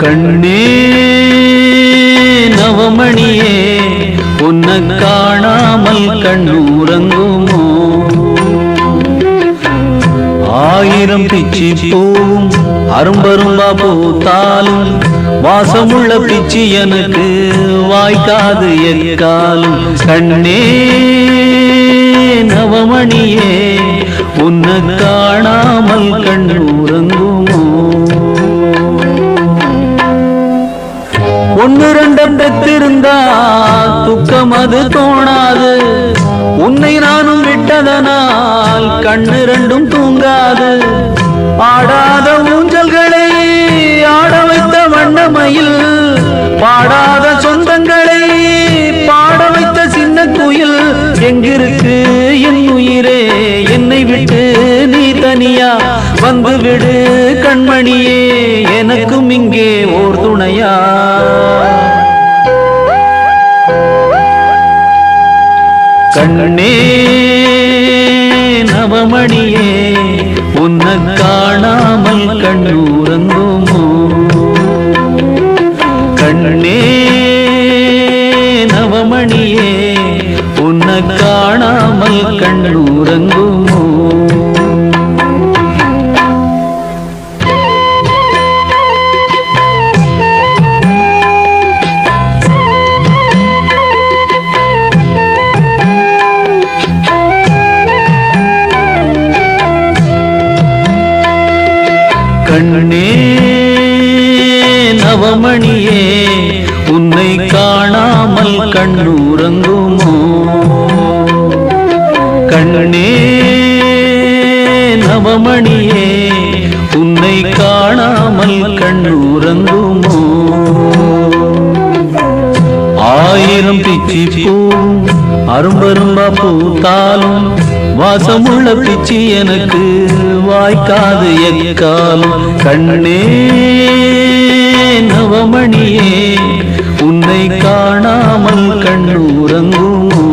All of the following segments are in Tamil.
கண்ணே நவமணியே உன்னை காணாமல் கண்ணூரங்குமோ ஆயிரம் பிச்சி பூவும் அரும்பரும்பா பூத்தாலும் வாசமுள்ள பிச்சி எனக்கு வாய்க்காது எக்காலும் கண்ணே நவமணியே உன்னை காணாமல் கண்ணூரங்குமோ ஒன்னு ரெண்டம் பெற்றிருந்தா துக்கம் அது தோணாது உன்னை நானும் விட்டதனால் கண்ணு ரெண்டும் தூங்காது ஆடாத ஊஞ்சல்களை ஆட வைத்த வண்ணமயில் பாடாத சொந்தங்களை பாட வைத்த சின்ன குயில் எங்கிருக்கு என் உயிரே என்னை விட்டு நீ தனியா வந்து விடு கண்மணியே எனக்கும் இங்கே ஓர் துணையா கண்ணே நவமணியே உன்னை காணாமல் கண்ணூரங்குமோ கண்ணே நவமணியே உன்னை காணாமல் கண்ணூரங்குமோ கண்ணே நவமணியே உன்னை காணாமல் கண்ணூரங்குமோ கண்ணே நவமணியே உன்னை காணாமல் கண்ணூரங்குமோ ஆயிரம் பிச்சி பூ அரும்பரும்பா பூத்தாலும் வாசமுள்ள பிச்சி எனக்கு வாய்க்காது எக்காலும் கண்ணே நவமணியே உன்னை காணாமல் கண்ணூரங்குமோ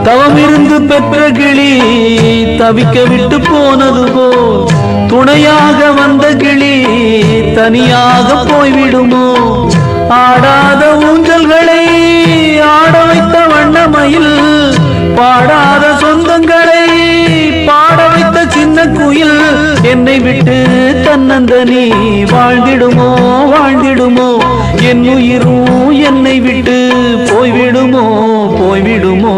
தவமிருந்து பெற்ற கிளி தவிக்க விட்டு போனது போல் துணையாக வந்த கிளி தனியாக போய்விடுமோ ஆடாத ஊஞ்சல்களை ஆட வைத்த வண்ணமயில் பாடாத சொந்தங்களை பாட வைத்த சின்ன குயில் என்னை விட்டு தன்னந்தனி வாழ்ந்திடுமோ வாழ்ந்திடுமோ என் உயிரும் என்னை விட்டு போய்விடுமோ போய்விடுமோ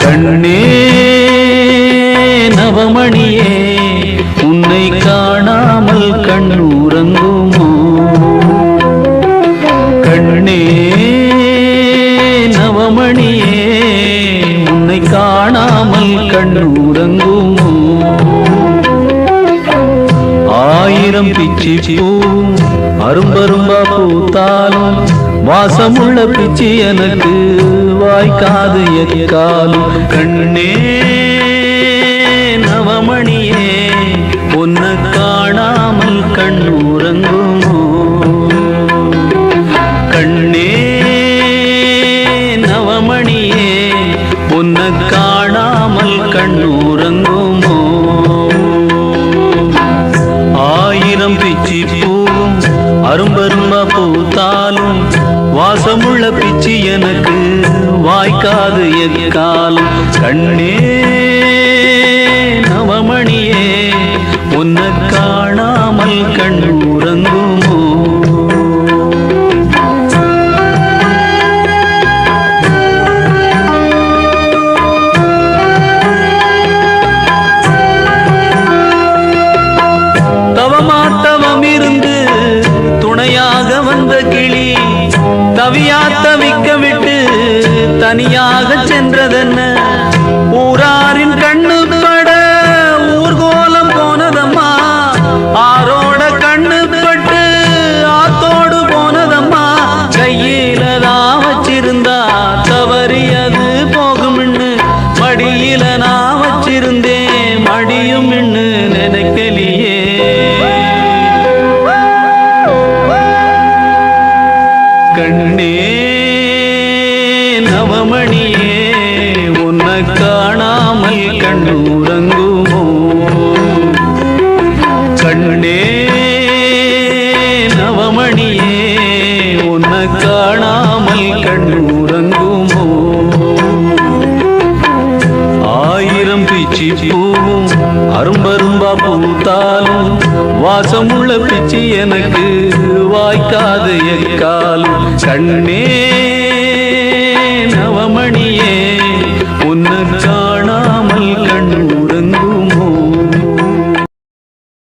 கண்ணே நவமணியே உன்னை காணாமல் கண்ணூரங்குமோ கண்ணே நவமணியே உன்னை காணாமல் கண்ணூரங்குமோ ஆயிரம் பிச்சி பூ அரும்பரும்பா பூத்தாலும் வாசமுள்ள பிச்சி எனக்கு வாய்க்காது எக்காலும் கண்ணே நவமணியே உன்னை காணாமல் கண்ணூரங்குமோ கண்ணே நவமணியே உன்னை காணாமல் கண்ணூரங்குமோ ஆயிரம் பிச்சி பூவும் அரும்பரும்பா பூத்தாலும் வாசமுள்ள பிச்சி எனக்கு வாய்க்காது எக்காலும் கண்ணே நவமணியே உன்னை காணாமல் கண்ணூரங்குமோ தவமாத்தவமிருந்து துணையாக வந்த கிளி தவியா தவிக்க விட்டு தனியாக சென்றதென்ன ஊராரின் கண்ணு பட ஊர்கோலம் போனதம்மா ஆரோட கண்ணு பட்டு ஆத்தோடு போனதம்மா கையில தான் வச்சிருந்தா தவறியது போகும்னு மடியில நான் வச்சிருந்தேன் மடியும் நினைக்கலியே கண்ணே நவமணியே உன்னை காணாமல் கண்ணூரங்குமோ கண்ணே நவமணியே உன்னை காணாமல் கண்ணூரங்குமோ ஆயிரம் பிச்சி பூவும் அரும்பரும்பா பூத்தாலும் வாசமுள்ள பிச்சி எனக்கு வாய்க்காது எக்காலும் கண்ணே